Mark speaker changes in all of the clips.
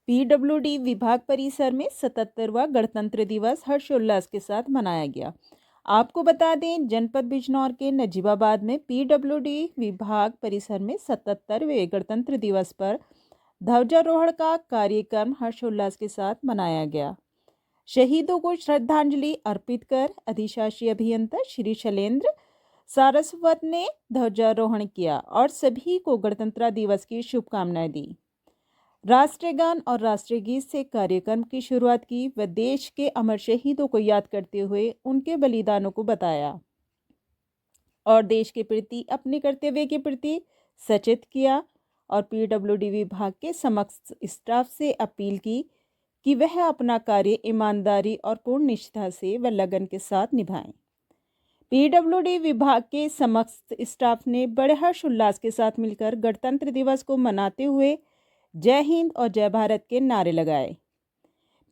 Speaker 1: PWD विभाग परिसर में 77वां गणतंत्र दिवस हर्षोल्लास के साथ मनाया गया। आपको बता दें, जनपद बिजनौर के नजीबाबाद में पीडब्ल्यूडी विभाग परिसर में 77वें गणतंत्र दिवस पर ध्वजारोहण का कार्यक्रम हर्षोल्लास के साथ मनाया गया। शहीदों को श्रद्धांजलि अर्पित कर अधिशासी अभियंता श्री शैलेंद्र सारस्वत ने ध्वजारोहण किया और सभी को गणतंत्र दिवस की शुभकामनाएं दी। राष्ट्रगान और राष्ट्रीय गीत से कार्यक्रम की शुरुआत की व देश के अमर शहीदों को याद करते हुए उनके बलिदानों को बताया और देश के प्रति अपने कर्तव्य के प्रति सचेत किया और पीडब्ल्यूडी विभाग के समस्त स्टाफ से अपील की कि वह अपना कार्य ईमानदारी और पूर्ण निष्ठा से व लगन के साथ निभाएं। पीडब्ल्यूडी विभाग के समस्त स्टाफ ने बड़े हर्षोल्लास के साथ मिलकर गणतंत्र दिवस को मनाते हुए जय हिंद और जय भारत के नारे लगाए।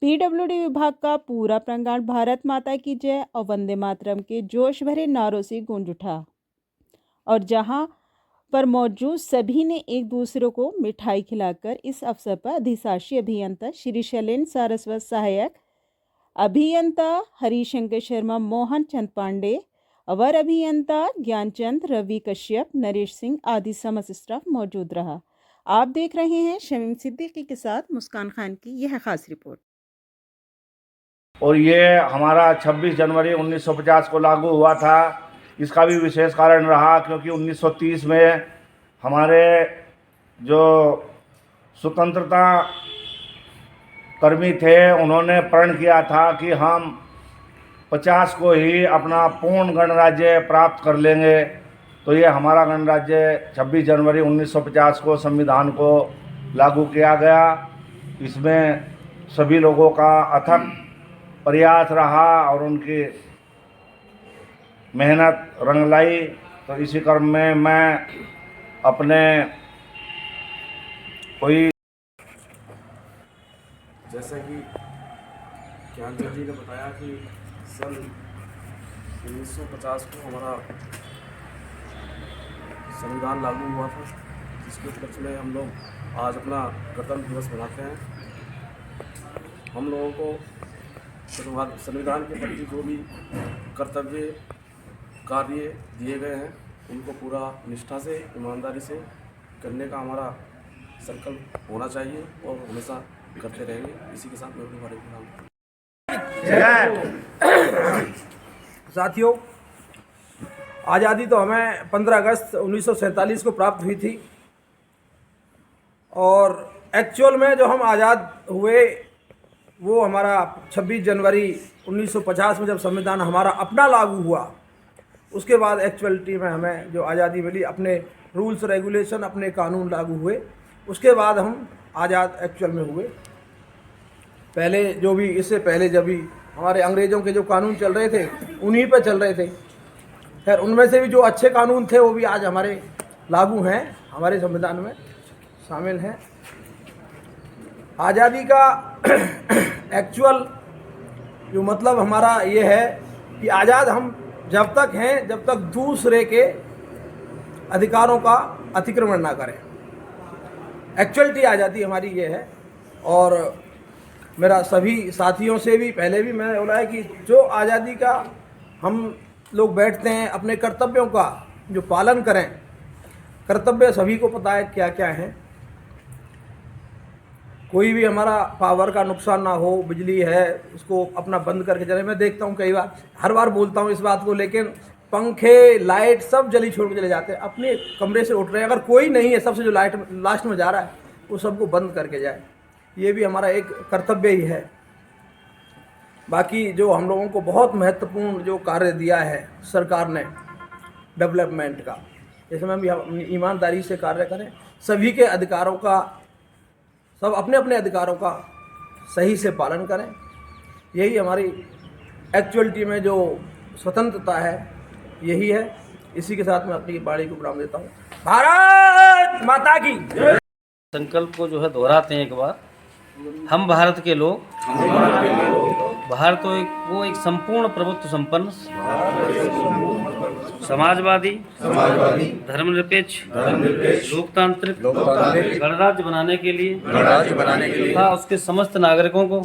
Speaker 1: पीडब्ल्यूडी विभाग का पूरा प्रांगण भारत माता की जय और वंदे मातरम के जोश भरे नारों से गूंज उठा और जहां पर मौजूद सभी ने एक दूसरे को मिठाई खिलाकर इस अवसर पर अधिशासी अभियंता श्री शैलेंद्र सारस्वत, सहायक अभियंता हरिशंकर शर्मा, मोहन चंद पांडे, अवर अभियंता ज्ञानचंद, रवि कश्यप, नरेश सिंह आदि समस्त स्टाफ मौजूद रहा। आप देख रहे हैं शमीम सिद्दीकी के साथ मुस्कान खान की यह खास रिपोर्ट।
Speaker 2: और ये हमारा 26 जनवरी 1950 को लागू हुआ था। इसका भी विशेष कारण रहा क्योंकि 1930 में हमारे जो स्वतंत्रता कर्मी थे उन्होंने प्रण किया था कि हम 50 को ही अपना पूर्ण गणराज्य प्राप्त कर लेंगे। तो ये हमारा गणराज्य 26 जनवरी 1950 को संविधान को लागू किया गया। इसमें सभी लोगों का अथक प्रयास रहा और उनकी मेहनत रंग लाई। तो इसी क्रम में मैं अपने कोई
Speaker 3: जैसा कि ज्ञानचंद जी ने बताया कि सन 1950 को हमारा संविधान लागू हुआ था, जिसके उपलक्ष्य में हम लोग आज अपना गणतंत्र दिवस मनाते हैं। हम लोगों को संविधान के प्रति जो भी कर्तव्य कार्य दिए गए हैं उनको पूरा निष्ठा से, ईमानदारी से करने का हमारा संकल्प होना चाहिए और हमेशा करते रहेंगे। इसी के साथ मैं अपने बारे में
Speaker 4: साथियों, आज़ादी तो हमें 15 अगस्त 1947 को प्राप्त हुई थी और एक्चुअल में जो हम आज़ाद हुए वो हमारा 26 जनवरी 1950 में जब संविधान हमारा अपना लागू हुआ। उसके बाद एक्चुअलिटी में हमें जो आज़ादी मिली, अपने रूल्स रेगुलेशन, अपने कानून लागू हुए, उसके बाद हम आज़ाद एक्चुअल में हुए। पहले जो भी, इससे पहले जब भी हमारे अंग्रेज़ों के जो कानून चल रहे थे उन्हीं पर चल रहे थे। खैर, उनमें से भी जो अच्छे कानून थे वो भी आज हमारे लागू हैं, हमारे संविधान में शामिल हैं। आज़ादी का एक्चुअल जो मतलब हमारा ये है कि आज़ाद हम जब तक हैं जब तक दूसरे के अधिकारों का अतिक्रमण ना करें। एक्चुअलिटी आज़ादी हमारी ये है। और मेरा सभी साथियों से भी पहले भी मैंने बोला है कि जो आज़ादी का हम लोग बैठते हैं, अपने कर्तव्यों का जो पालन करें। कर्तव्य सभी को पता है क्या क्या है। कोई भी हमारा पावर का नुकसान ना हो, बिजली है उसको अपना बंद करके चले। मैं देखता हूँ कई बार, हर बार बोलता हूँ इस बात को, लेकिन पंखे लाइट सब जली छोड़ के चले जाते हैं, अपने कमरे से उठ रहे हैं। अगर कोई नहीं है, सबसे जो लाइट लास्ट में जा रहा है वो सबको बंद करके जाए। ये भी हमारा एक कर्तव्य ही है। बाकी जो हम लोगों को बहुत महत्वपूर्ण जो कार्य दिया है सरकार ने डेवलपमेंट का, इसमें भी हम ईमानदारी से कार्य करें। सभी के अधिकारों का, सब अपने अपने अधिकारों का सही से पालन करें। यही हमारी एक्चुअलिटी में जो स्वतंत्रता है यही है। इसी के साथ मैं अपनी बाणी को विराम देता हूँ। भारत माता की
Speaker 5: संकल्प को जो है दोहराते हैं एक बार। हम भारत के लोग, भारत तो एक संपूर्ण प्रभुत्व संपन्न समाजवादी धर्मनिरपेक्ष लोकतांत्रिक गणराज्य बनाने के लिए तथा उसके समस्त नागरिकों को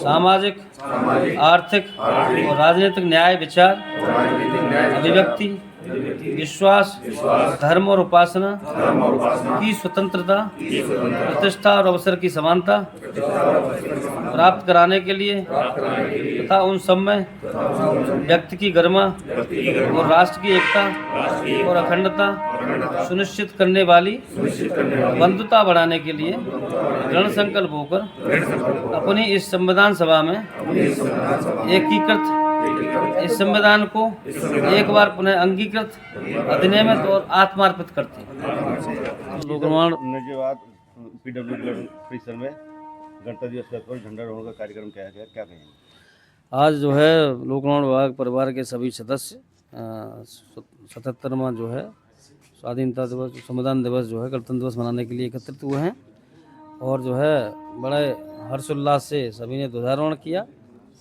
Speaker 5: सामाजिक आर्थिक और राजनीतिक न्याय विचार अभिव्यक्ति विश्वास धर्म और उपासना की स्वतंत्रता प्रतिष्ठा और अवसर की समानता प्राप्त कराने के लिए तथा उन सब में व्यक्ति की गरिमा और राष्ट्र की एकता और अखंडता सुनिश्चित करने वाली बंधुता बढ़ाने के लिए दृढ़ संकल्प होकर अपनी इस संविधान सभा में एकीकृत इस संविधान को एक बार पुनः अंगीकृत अधिनियमित और आत्मार्पित करते हैं। लोक निर्माण
Speaker 6: नजीबाद पीडब्ल्यू परिसर में गणतंत्र दिवस पर झंडारोहण का कार्यक्रम किया गया, क्या कहेंगे?
Speaker 5: आज जो है लोक निर्माण विभाग परिवार के सभी सदस्य 77वां जो है स्वाधीनता दिवस संविधान दिवस जो है गणतंत्र दिवस मनाने के लिए एकत्रित हुए हैं और जो है बड़े हर्षोल्लास से सभी ने ध्वजारोहण किया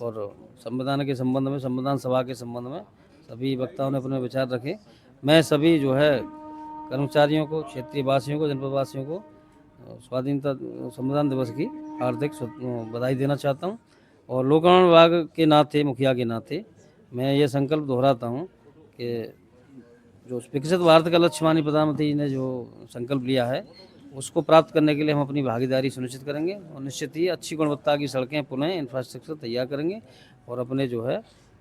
Speaker 5: और संविधान के संबंध में संविधान सभा के संबंध में सभी वक्ताओं ने अपने विचार रखे। मैं सभी जो है कर्मचारियों को क्षेत्रीय वासियों को जनपद वासियों को स्वाधीनता संविधान दिवस की हार्दिक बधाई देना चाहता हूं और लोक निर्माण विभाग के नाते मुखिया के नाते मैं ये संकल्प दोहराता हूं कि जो विकसित भारत का लक्ष्य माननीय प्रधानमंत्री जी ने जो संकल्प लिया है उसको प्राप्त करने के लिए हम अपनी भागीदारी सुनिश्चित करेंगे और निश्चित ही अच्छी गुणवत्ता की सड़कें पुनः इंफ्रास्ट्रक्चर तैयार करेंगे और अपने जो है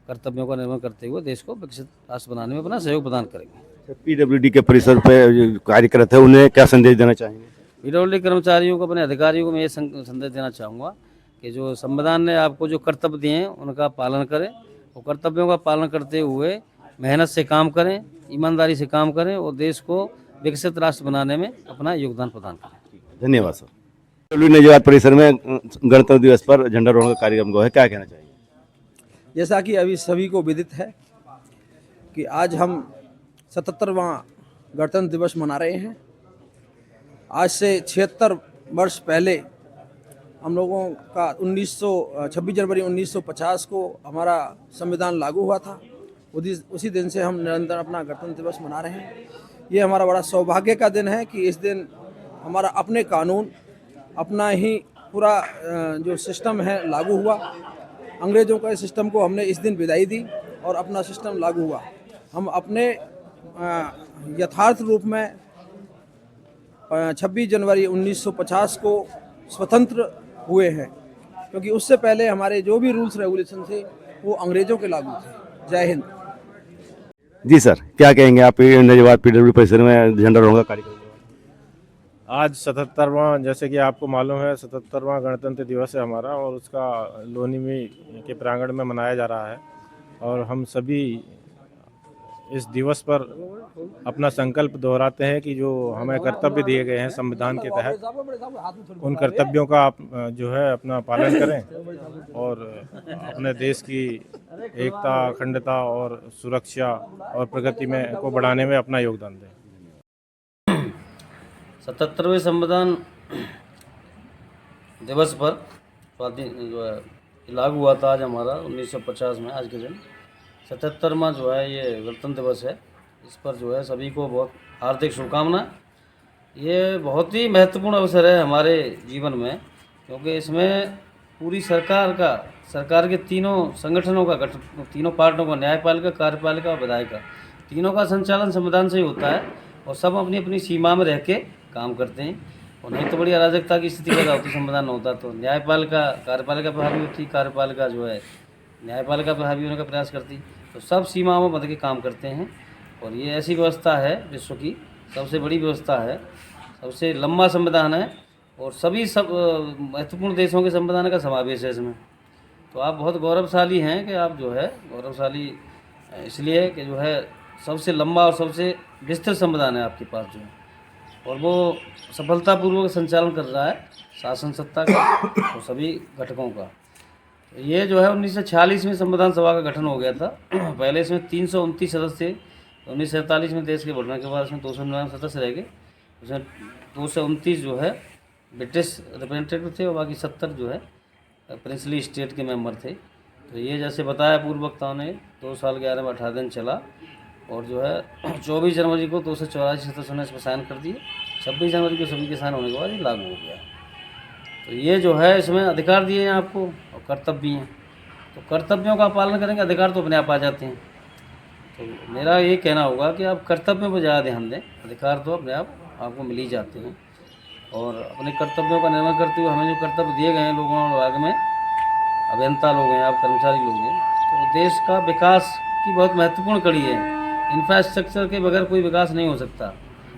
Speaker 5: कर्तव्यों का निर्वहन करते हुए देश को विकसित राष्ट्र बनाने में अपना सहयोग प्रदान करेंगे।
Speaker 6: पीडब्ल्यूडी के परिसर पे जो कार्यरत है उन्हें क्या संदेश देना चाहेंगे?
Speaker 5: पीडब्ल्यूडी कर्मचारियों को अपने अधिकारियों को मैं ये संदेश देना चाहूँगा कि जो संविधान ने आपको जो कर्तव्य दिए हैं उनका पालन करें और कर्तव्यों का पालन करते हुए मेहनत से काम करें, ईमानदारी से काम करें और देश को विकसित राष्ट्र बनाने में अपना योगदान प्रदान करें।
Speaker 6: धन्यवाद सर। पीडब्ल्यूडी नजीबाद परिसर में गणतंत्र दिवस पर झंडारोहण का कार्यक्रम को है, क्या कहना चाहिए?
Speaker 4: जैसा कि अभी सभी को विदित है कि आज हम 77वां गणतंत्र दिवस मना रहे हैं। आज से 76 वर्ष पहले हम लोगों का 26 जनवरी 1950 को हमारा संविधान लागू हुआ था। उसी दिन से हम निरंतर अपना गणतंत्र दिवस मना रहे हैं। ये हमारा बड़ा सौभाग्य का दिन है कि इस दिन हमारा अपने कानून अपना ही पूरा जो सिस्टम है लागू हुआ। अंग्रेज़ों का सिस्टम को हमने इस दिन विदाई दी और अपना सिस्टम लागू हुआ। हम अपने यथार्थ रूप में 26 जनवरी 1950 को स्वतंत्र हुए हैं, क्योंकि उससे पहले हमारे जो भी रूल्स रेगुलेशन थे वो अंग्रेज़ों के लागू थे। जय हिंद।
Speaker 6: जी सर, क्या कहेंगे आप नजीबाद पीडब्ल्यू परिसर में झंडारोहण का कार्यक्रम?
Speaker 7: आज 77वां, जैसे कि आपको मालूम है, 77वां गणतंत्र दिवस है हमारा और उसका लोनिमी के प्रांगण में मनाया जा रहा है और हम सभी इस दिवस पर अपना संकल्प दोहराते हैं कि जो हमें कर्तव्य दिए गए हैं संविधान के तहत उन कर्तव्यों का आप जो है अपना पालन करें और अपने देश की एकता, अखंडता और सुरक्षा और प्रगति में को बढ़ाने में अपना योगदान दें।
Speaker 5: 77वें संविधान दिवस पर स्वाधीन जो है लागू हुआ था आज हमारा 1950 में। आज के दिन 77वां जो है ये गणतंत्र दिवस है। इस पर जो है सभी को बहुत हार्दिक शुभकामनाएं। ये बहुत ही महत्वपूर्ण अवसर है हमारे जीवन में, क्योंकि इसमें पूरी सरकार के तीनों संगठनों का गठन, तीनों पार्टियों का, न्यायपालिका, कार्यपालिका और विधायिका, तीनों का संचालन संविधान से ही होता है और सब अपनी अपनी सीमा में रह के काम करते हैं। और नहीं तो बड़ी अराजकता की स्थिति पैदा होती, संविधान होता तो न्यायपालिका कार्यपालिका पर हावी होती, कार्यपालिका जो है न्यायपालिका पर हावी होने का प्रयास करती। तो सब सीमाओं में बंध के काम करते हैं और ये ऐसी व्यवस्था है, विश्व की सबसे बड़ी व्यवस्था है, सबसे लंबा संविधान है और सभी महत्वपूर्ण देशों के संविधान का समावेश है इसमें। तो आप बहुत गौरवशाली हैं कि आप जो है गौरवशाली इसलिए कि जो है सबसे लंबा और सबसे विस्तृत संविधान है आपके पास जो है, और वो सफलतापूर्वक संचालन कर रहा है शासन सत्ता का और सभी घटकों का। ये जो है 1946 में संविधान सभा का गठन हो गया था। पहले इसमें 329 सदस्य थे। 1947 में देश के बढ़ने के बाद इसमें 299 सदस्य रह गए। उसमें 229 जो है ब्रिटिश रिप्रेजेंटेटिव थे और बाकी 70 जो है प्रिंसली स्टेट के मेंबर थे। तो ये जैसे बताया पूर्व वक्ताओं ने 2 साल 11 में 18 दिन चला और जो है 24 जनवरी को 284 सदस्यों ने इस पर साइन कर दिए। 26 जनवरी को सभी के साइन होने के बाद ये लागू हो गया। तो ये जो है इसमें अधिकार दिए हैं आपको और कर्तव्य भी हैं। तो कर्तव्यों का पालन करेंगे, अधिकार तो अपने आप आ जाते हैं। तो मेरा ये कहना होगा कि आप कर्तव्यों पर ज़्यादा ध्यान दें, अधिकार तो अपने आप आपको मिल ही जाते हैं। और अपने कर्तव्यों का निर्वहन करते हुए हमें जो कर्तव्य दिए गए हैं लोगों विभाग में, अभियंता लोग हैं, आप कर्मचारी लोग हैं, तो देश का विकास की बहुत महत्वपूर्ण कड़ी है। इंफ्रास्ट्रक्चर के बगैर कोई विकास नहीं हो सकता।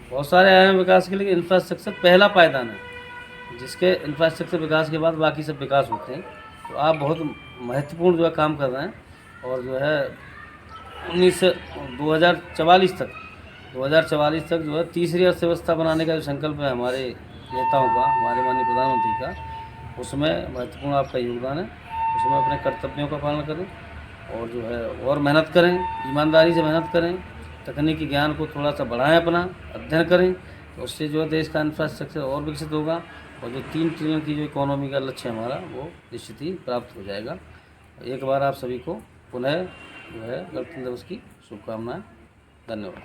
Speaker 5: बहुत सारे आए हैं विकास के लिए, इंफ्रास्ट्रक्चर पहला पायदान है, जिसके इंफ्रास्ट्रक्चर विकास के बाद बाकी सब विकास होते हैं। तो आप बहुत महत्वपूर्ण जो है काम कर रहे हैं और जो है 2044 तक जो है तीसरी अर्थव्यवस्था बनाने का जो संकल्प है हमारे नेताओं का, हमारे माननीय प्रधानमंत्री का, उसमें महत्वपूर्ण आपका योगदान है। उसमें अपने कर्तव्यों का पालन करें और जो है और मेहनत करें, ईमानदारी से मेहनत करें, तकनीकी ज्ञान को थोड़ा सा बढ़ाएं, अपना अध्ययन करें, तो उससे जो है देश का इंफ्रास्ट्रक्चर और विकसित होगा और जो 3 ट्रिलियन की जो इकोनॉमी का लक्ष्य है हमारा, वो निश्चित ही प्राप्त हो जाएगा। एक बार आप सभी को पुनः जो है गणतंत्र दिवस की शुभकामनाएं। धन्यवाद।